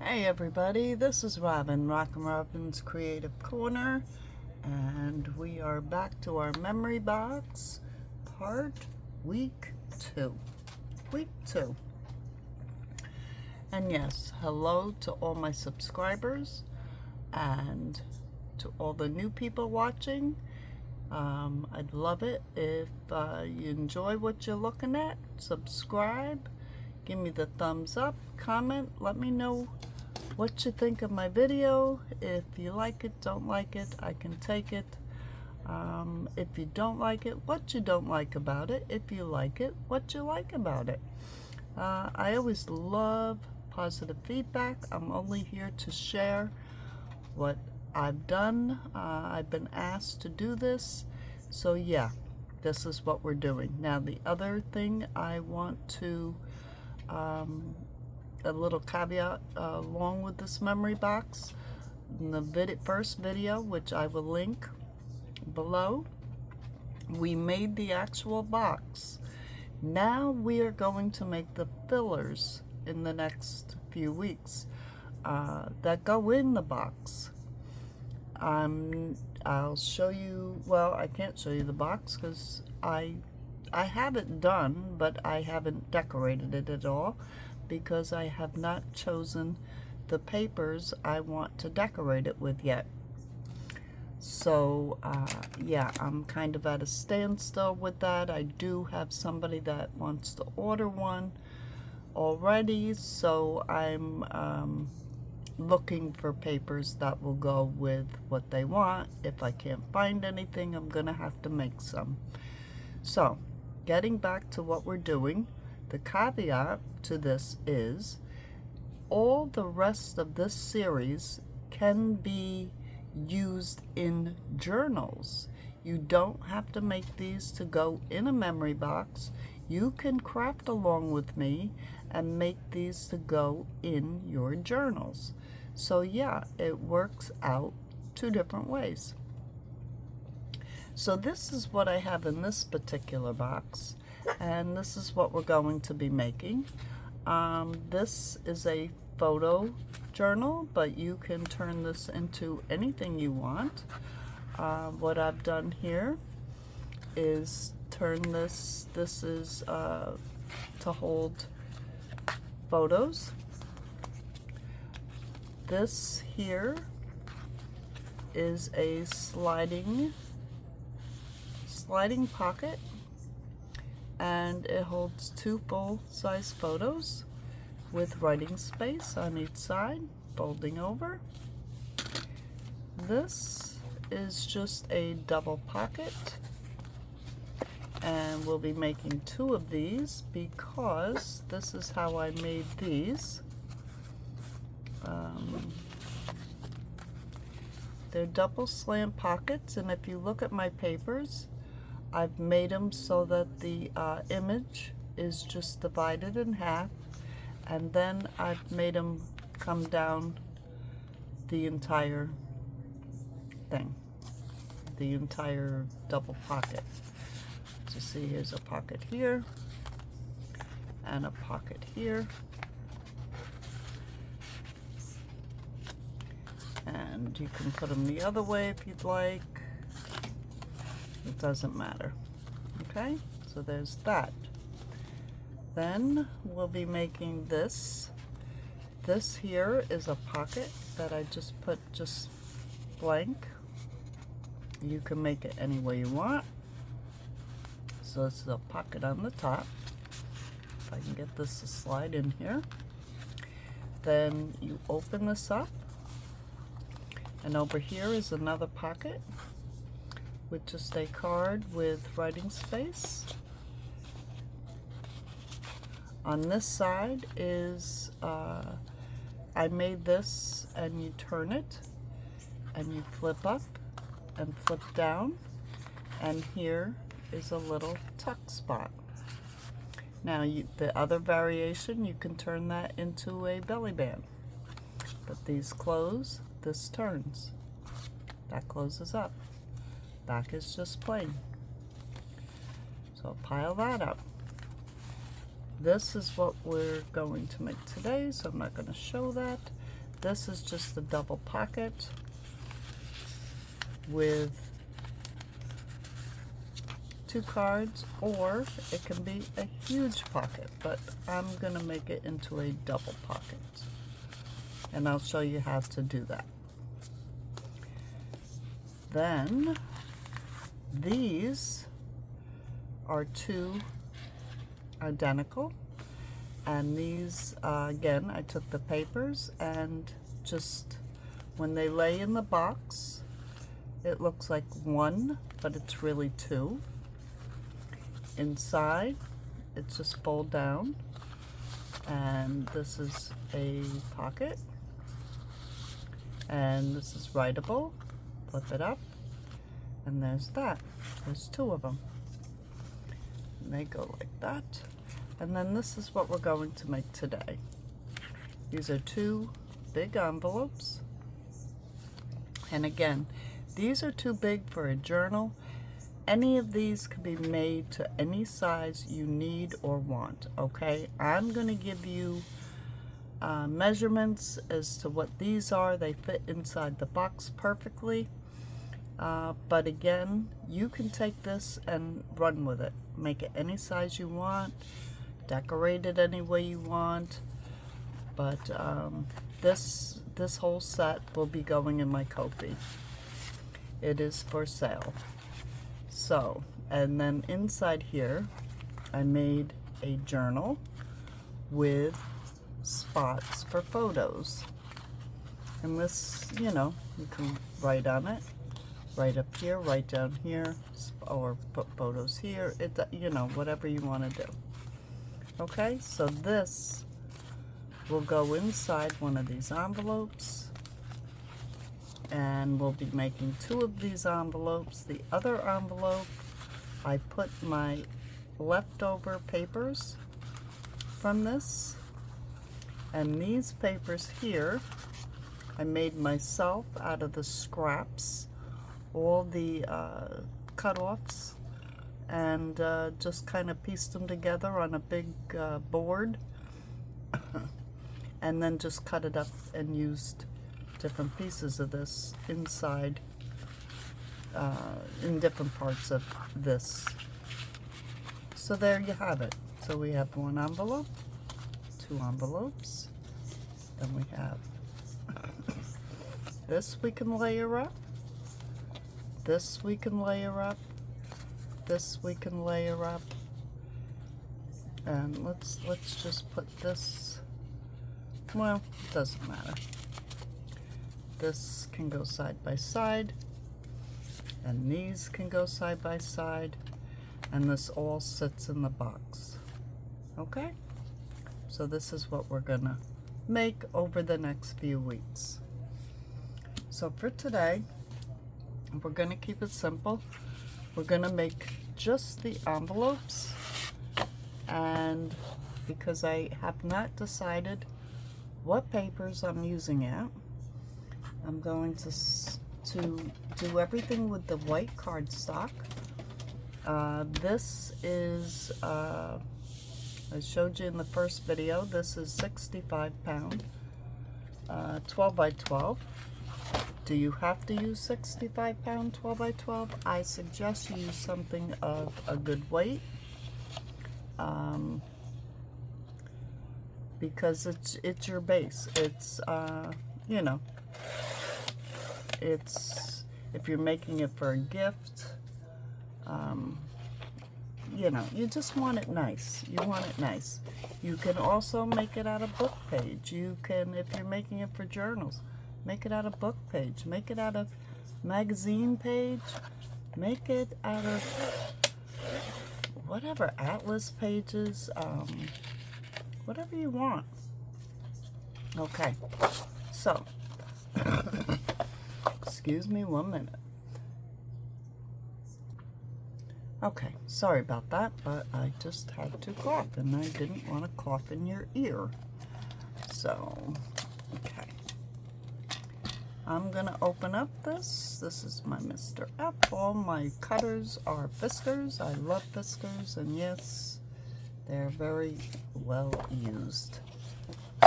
Hey everybody, this is Robin, Rockin' Robin's Creative Corner, and we are back to our memory box part week 2. Week 2. And yes, hello to all my subscribers and to all the new people watching. I'd love it if you enjoy what you're looking at. Subscribe, give me the thumbs up, comment, let me know what you think of my video. If you like it, don't like it, I can take it. If you don't like it, what you don't like about it. If you like it, what you like about it. I always love positive feedback. I'm only here to share what I've done. I've been asked to do this, so yeah, this is what we're doing. Now the other thing I want to a little caveat along with this memory box. In the first video, which I will link below, we made the actual box. Now we are going to make the fillers in the next few weeks that go in the box. I'll show you, well, I can't show you the box because I have it done, but I haven't decorated it at all, because I have not chosen the papers I want to decorate it with yet. So yeah, I'm kind of at a standstill with that. I do have somebody that wants to order one already, so I'm looking for papers that will go with what they want. If I can't find anything, I'm gonna have to make some. So getting back to what we're doing, the caveat to this is all the rest of this series can be used in journals. You don't have to make these to go in a memory box. You can craft along with me and make these to go in your journals. So yeah, it works out two different ways. So this is what I have in this particular box, and this is what we're going to be making. This is a photo journal, but you can turn this into anything you want. What I've done here is turn this is to hold photos. This here is a sliding pocket, and it holds 2 full-size photos with writing space on each side, folding over. This is just a double pocket, and we'll be making 2 of these because this is how I made these. They're double slant pockets, and if you look at my papers, I've made them so that the image is just divided in half, and then I've made them come down the entire thing, the entire double pocket. So see, here's a pocket here and a pocket here, and you can put them the other way if you'd like. It doesn't matter. Okay, so there's that. Then we'll be making this. This here is a pocket that I just put blank. You can make it any way you want. So this is a pocket on the top. If I can get this to slide in here. Then you open this up, and over here is another pocket with just a card with writing space. On this side is, I made this, and you turn it, and you flip up and flip down, and here is a little tuck spot. Now the other variation, you can turn that into a belly band. But these close, this turns. That closes up. Back is just plain. So I'll pile that up. This is what we're going to make today, so I'm not going to show that. this is just a double pocket with 2 cards, or it can be a huge pocket, but I'm going to make it into a double pocket. And I'll show you how to do that. Then these are 2 identical, and these again, I took the papers and just when they lay in the box, it looks like 1, but it's really 2. Inside, it's just fold down, and this is a pocket, and this is writable. Flip it up, and there's that. There's 2 of them. And they go like that. And then this is what we're going to make today. These are 2 big envelopes. And again, these are too big for a journal. Any of these can be made to any size you need or want, okay? I'm going to give you measurements as to what these are. They fit inside the box perfectly. But again, you can take this and run with it. Make it any size you want. Decorate it any way you want. But this whole set will be going in my Ko-fi. It is for sale. So, and then inside here, I made a journal with spots for photos. And this, you know, you can write on it. Right up here, right down here, or put photos here. It, you know, whatever you want to do. Okay, so this will go inside one of these envelopes, and we'll be making 2 of these envelopes. The other envelope, I put my leftover papers from this, and these papers here, I made myself out of the scraps, all the cut-offs, and just kind of pieced them together on a big board, and then just cut it up and used different pieces of this inside in different parts of this. So there you have it. So we have 1 envelope, 2 envelopes, then we have this we can layer up, this we can layer up, this we can layer up, and let's just put this, well, it doesn't matter. This can go side by side, and these can go side by side, and this all sits in the box. Okay? So this is what we're gonna make over the next few weeks. So for today, we're gonna keep it simple. We're gonna make just the envelopes, and because I have not decided what papers I'm using yet, I'm going to do everything with the white cardstock. This is, I showed you in the first video, this is 65 pound, 12 by 12. Do you have to use 65 pound 12 by 12? I suggest you use something of a good weight, because it's your base. It's, you know, it's, if you're making it for a gift, you know, you just want it nice. You want it nice. You can also make it out of book page. You can, if you're making it for journals, make it out of book page. Make it out of magazine page. Make it out of whatever, atlas pages, whatever you want. Okay, so, excuse me 1 minute. Okay, sorry about that, but I just had to cough, and I didn't want to cough in your ear. So, okay. I'm going to open up this. This is my Mr. F. All my cutters are Fiskars. I love Fiskars, and yes, they're very well used.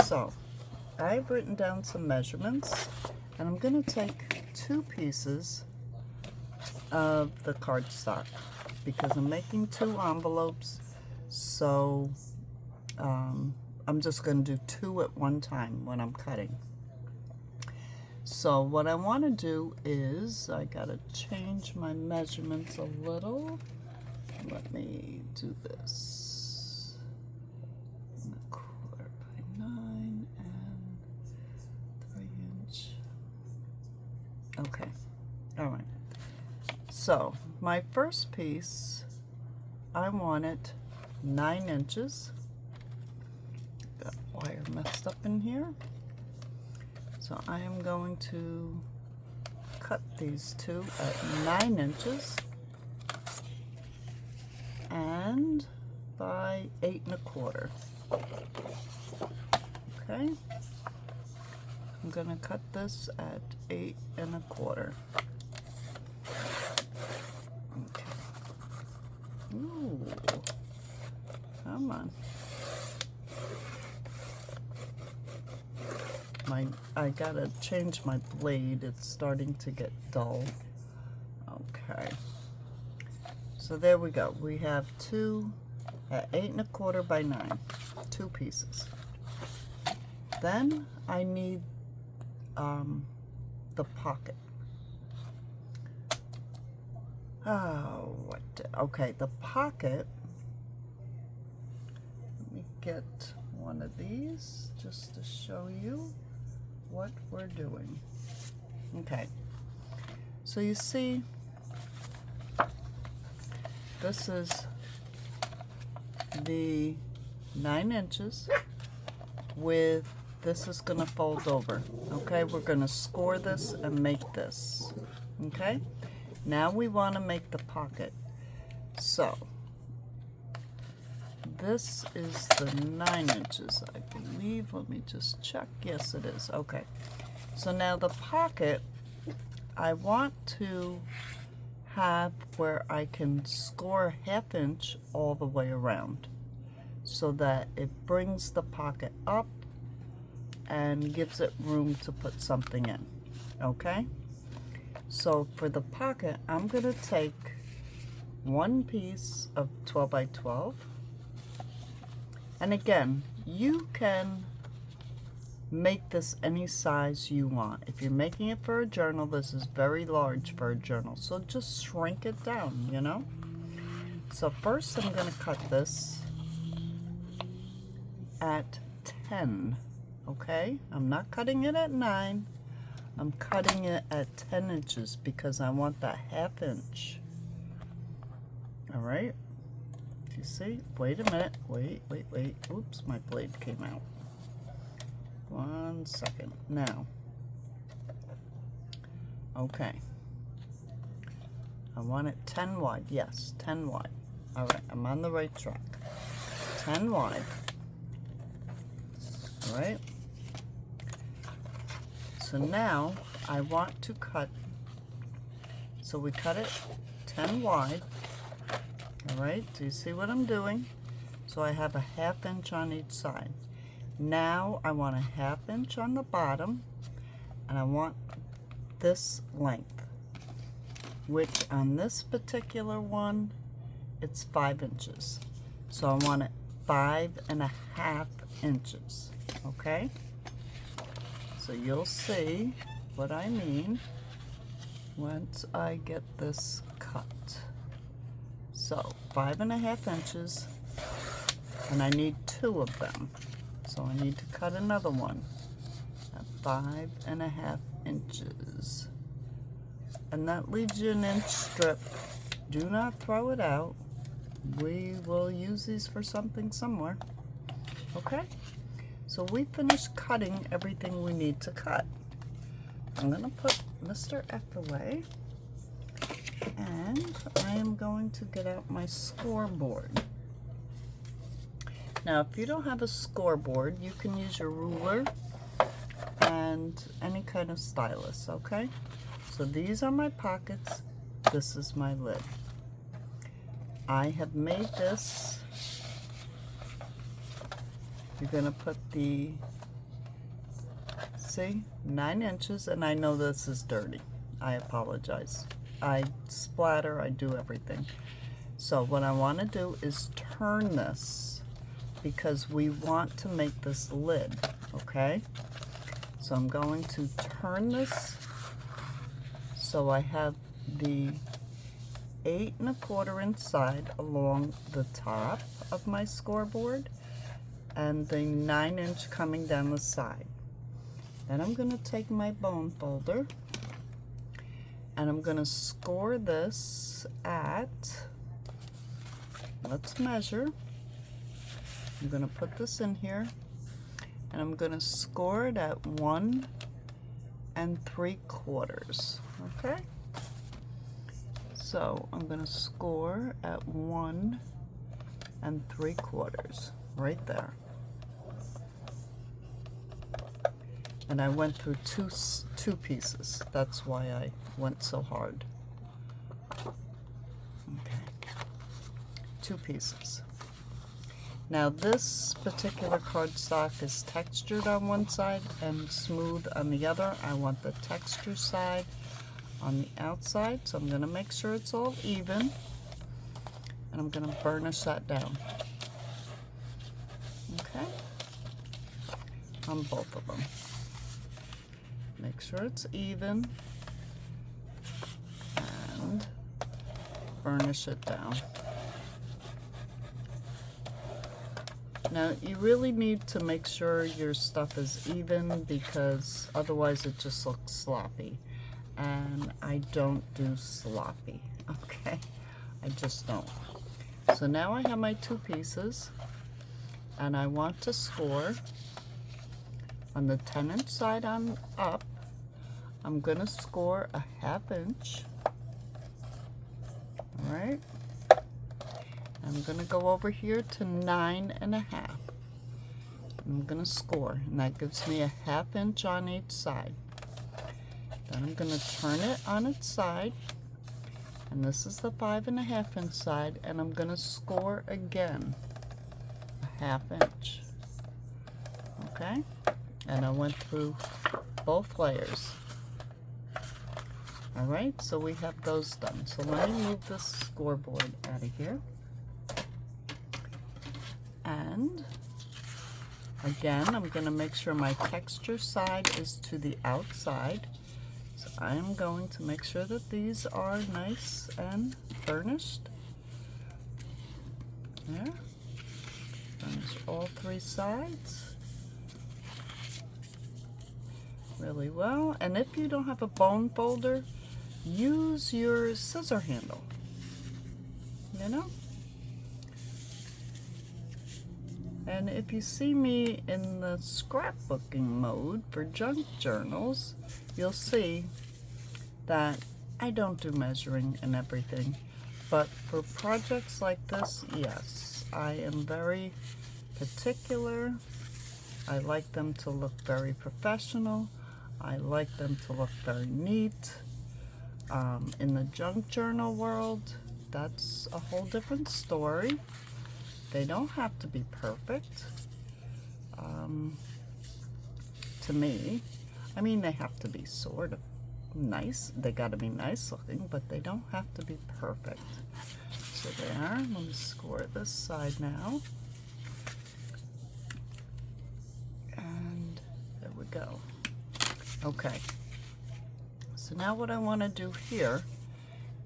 So, I've written down some measurements, and I'm going to take 2 pieces of the cardstock because I'm making 2 envelopes, so I'm just going to do 2 at one time when I'm cutting. So what I want to do is, I got to change my measurements a little. Let me do this. 1/4 by 9 and 3-inch. Okay, all right. So my first piece, I want it 9 inches. Got wire messed up in here. So I am going to cut these 2 at 9 inches and by 8 1/4. Okay, I'm going to cut this at 8 1/4. Okay. Ooh, come on. I gotta change my blade. It's starting to get dull. Okay. So there we go. We have 2 at 8 1/4 by 9. 2 pieces. Then I need the pocket. Oh, okay, the pocket. Let me get one of these just to show you what we're doing. Okay, so you see, this is the 9 inches with, this is going to fold over. Okay, we're going to score this and make this. Okay, now we want to make the pocket. So this is the 9 inches, I believe. Let me just check. Yes, it is. Okay, so now the pocket, I want to have where I can score 1/2 inch all the way around so that it brings the pocket up and gives it room to put something in. Okay, so for the pocket, I'm going to take 1 piece of 12 by 12. And again, you can make this any size you want. If you're making it for a journal, this is very large for a journal. So just shrink it down, you know? So first I'm going to cut this at 10, okay? I'm not cutting it at 9. I'm cutting it at 10 inches because I want that 1/2 inch. All right? You see? Wait a minute. Wait. Oops, my blade came out. 1 second. Now. Okay. I want it 10 wide. Yes, 10 wide. All right, I'm on the right track. 10 wide. All right. So now I want to cut. So we cut it 10 wide. All right, do you see what I'm doing? So I have a 1/2 inch on each side. Now I want a 1/2 inch on the bottom, and I want this length, which on this particular one, it's 5 inches. So I want it 5 1/2 inches, okay? So you'll see what I mean once I get this cut. So 5 1/2 inches, and I need 2 of them. So I need to cut another one at 5 1/2 inches. And that leaves you an inch strip. Do not throw it out. We will use these for something somewhere. Okay? So we finished cutting everything we need to cut. I'm going to put Mr. F away. And I am going to get out my scoreboard. Now, if you don't have a scoreboard, you can use your ruler and any kind of stylus, okay? So these are my pockets. This is my lid. I have made this. You're going to put the See, 9 inches, and I know this is dirty. I apologize. I splatter, I do everything. So what I want to do is turn this because we want to make this lid, okay? So I'm going to turn this so I have the 8 1/4 inch side along the top of my scoreboard and the 9 inch coming down the side. Then I'm going to take my bone folder and I'm going to score this at, let's measure. I'm going to put this in here and I'm going to score it at 1 3/4. Okay? So I'm going to score at 1 3/4 right there. And I went through two pieces. That's why I went so hard. Okay, 2 pieces. Now this particular cardstock is textured on one side and smooth on the other. I want the texture side on the outside, so I'm going to make sure it's all even. And I'm going to burnish that down. Okay? On both of them. Make sure it's even and burnish it down. Now you really need to make sure your stuff is even because otherwise it just looks sloppy, and I don't do sloppy, okay? I just don't. So now I have my 2 pieces and I want to score on the 10 inch side on up. I'm going to score a 1/2 inch. All right. I'm going to go over here to 9 1/2. I'm going to score, and that gives me a 1/2 inch on each side. Then I'm going to turn it on its side, and this is the 5 1/2 inch side, and I'm going to score again a 1/2 inch. Okay, and I went through both layers. All right, so we have those done. So let me move this scoreboard out of here. And again, I'm going to make sure my texture side is to the outside. So I'm going to make sure that these are nice and burnished. There. Burnish all 3 sides really well. And if you don't have a bone folder, use your scissor handle, you know? And if you see me in the scrapbooking mode for junk journals, you'll see that I don't do measuring and everything. But for projects like this, yes, I am very particular. I like them to look very professional. I like them to look very neat. In the junk journal world, that's a whole different story. They don't have to be perfect, to me. I mean, they have to be sort of nice. They got to be nice looking, but they don't have to be perfect. So there, let me score this side now. And there we go. Okay. So now what I want to do here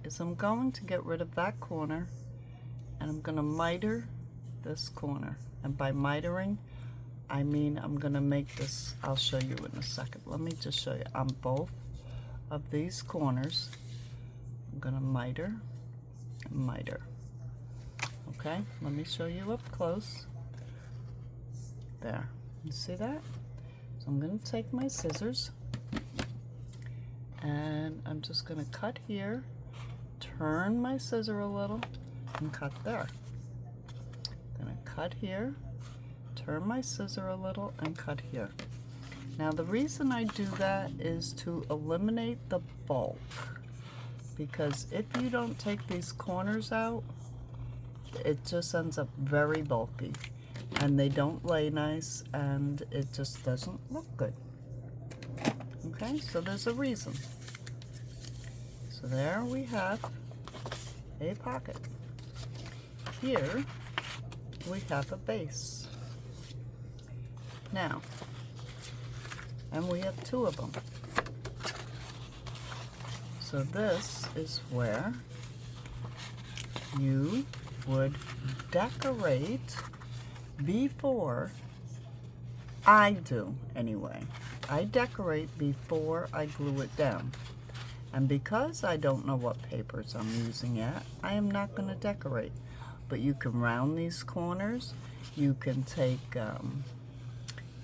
is I'm going to get rid of that corner and I'm going to miter this corner. And by mitering, I mean I'm going to make this, I'll show you in a second. Let me just show you on both of these corners. I'm going to miter and miter. Okay, let me show you up close. There, you see that? So I'm going to take my scissors and I'm just going to cut here, turn my scissor a little, and cut there. I'm going to cut here, turn my scissor a little, and cut here. Now the reason I do that is to eliminate the bulk, because if you don't take these corners out, it just ends up very bulky and they don't lay nice and it just doesn't look good. Okay, so there's a reason. So there we have a pocket. Here we have a base. Now, and we have two of them. So this is where you would decorate before I do, anyway. I decorate before I glue it down. And because I don't know what papers I'm using yet, I am not going to decorate. But you can round these corners. You can take,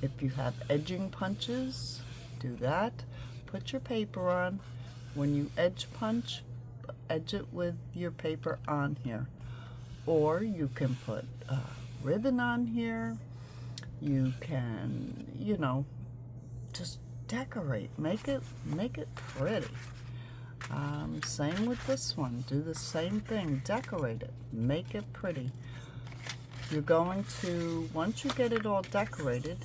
if you have edging punches, do that. Put your paper on. When you edge punch, edge it with your paper on here. Or you can put ribbon on here. You can, you know, just decorate. Make it pretty. Same with this one. Do the same thing. Decorate it. Make it pretty. You're going to, once you get it all decorated,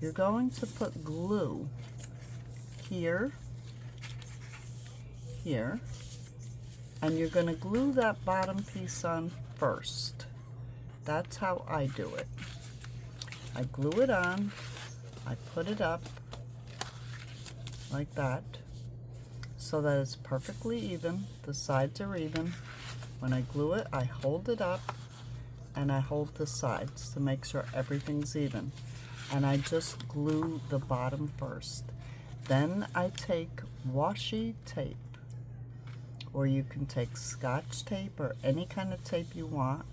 you're going to put glue here, here, and you're going to glue that bottom piece on first. That's how I do it. I glue it on, I put it up like that so that it's perfectly even. The sides are even. When I glue it, I hold it up and I hold the sides to make sure everything's even. And I just glue the bottom first. Then I take washi tape, or you can take Scotch tape or any kind of tape you want,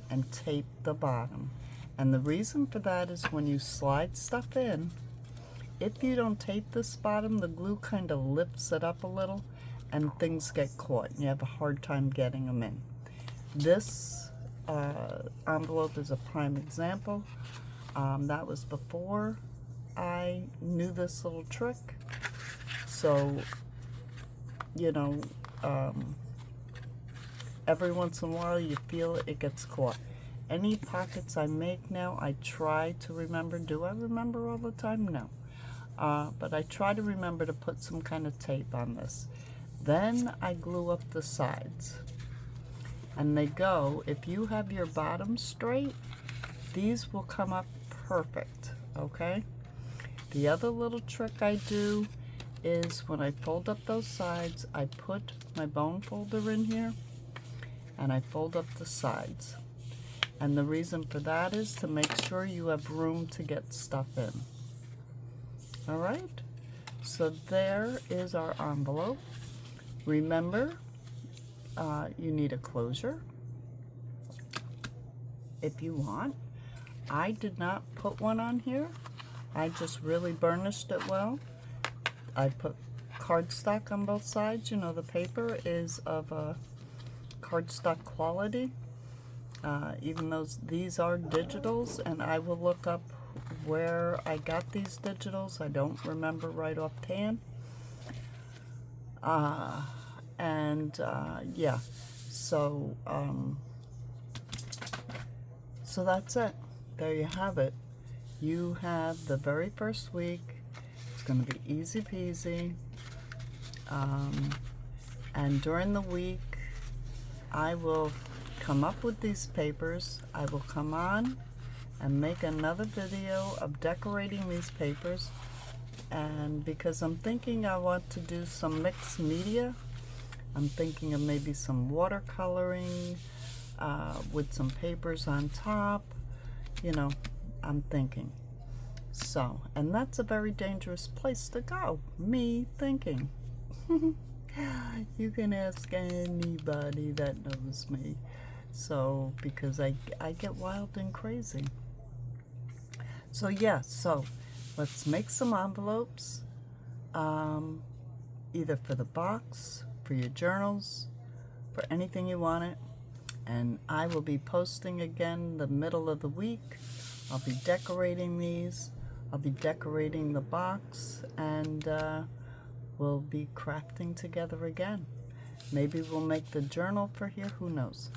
and tape the bottom. And the reason for that is when you slide stuff in, if you don't tape this bottom, the glue kind of lifts it up a little and things get caught and you have a hard time getting them in. This envelope is a prime example. That was before I knew this little trick. So, you know, every once in a while you feel it gets caught. Any pockets I make now, I try to remember. Do I remember all the time? No. But I try to remember to put some kind of tape on this. Then I glue up the sides. And they go, if you have your bottom straight, these will come up perfect, okay? The other little trick I do is when I fold up those sides, I put my bone folder in here and I fold up the sides. And the reason for that is to make sure you have room to get stuff in. All right, so there is our envelope. Remember, you need a closure if you want. I did not put one on here. I just really burnished it well. I put cardstock on both sides. You know, the paper is of a cardstock quality. Even though these are digitals, and I will look up where I got these digitals. I don't remember right offhand. Yeah, so so that's it. There you have it. You have the very first week. It's going to be easy peasy. And during the week, I will come up with these papers. I will come on and make another video of decorating these papers. And because I'm thinking I want to do some mixed media, I'm thinking of maybe some watercoloring with some papers on top. You know, I'm thinking. So, and that's a very dangerous place to go. Me thinking. You can ask anybody that knows me. So, because I get wild and crazy. So yeah, so let's make some envelopes, either for the box, for your journals, for anything you want it. And I will be posting again the middle of the week. I'll be decorating these. I'll be decorating the box, and we'll be crafting together again. Maybe we'll make the journal for here, who knows.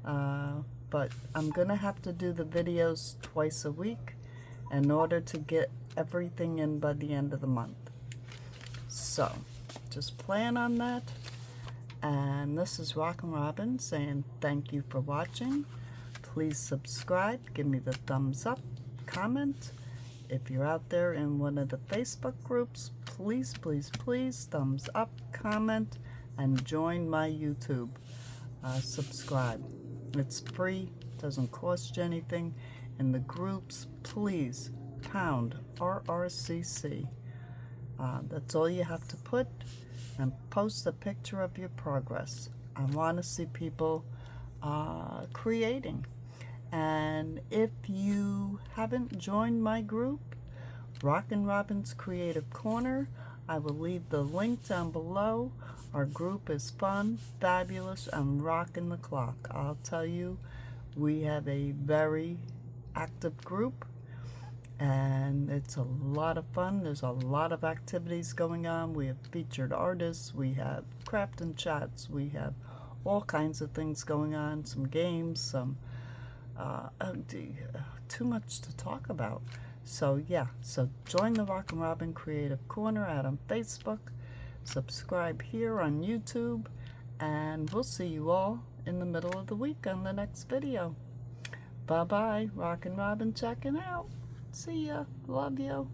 But I'm gonna have to do the videos twice a week in order to get everything in by the end of the month. So just plan on that. And this is Rockin' Robin saying thank you for watching. Please subscribe, give me the thumbs up, comment. If you're out there in one of the Facebook groups, please, please, please thumbs up, comment, and join my YouTube. Subscribe. It's free, doesn't cost you anything. In the groups, please pound RRCC. That's all you have to put, and post a picture of your progress. I want to see people creating. And if you haven't joined my group, Rockin' Robin's Creative Corner, I will leave the link down below. Our group is fun, fabulous, and rocking the clock. I'll tell you, we have a very active group, and it's a lot of fun. There's a lot of activities going on. We have featured artists, we have craft and chats, we have all kinds of things going on, some games, some too much to talk about. So yeah, so join the Rockin' Robin Creative Corner out on Facebook, subscribe here on YouTube, and we'll see you all in the middle of the week on the next video. Bye bye, Rockin' Robin checking out. See ya, love you.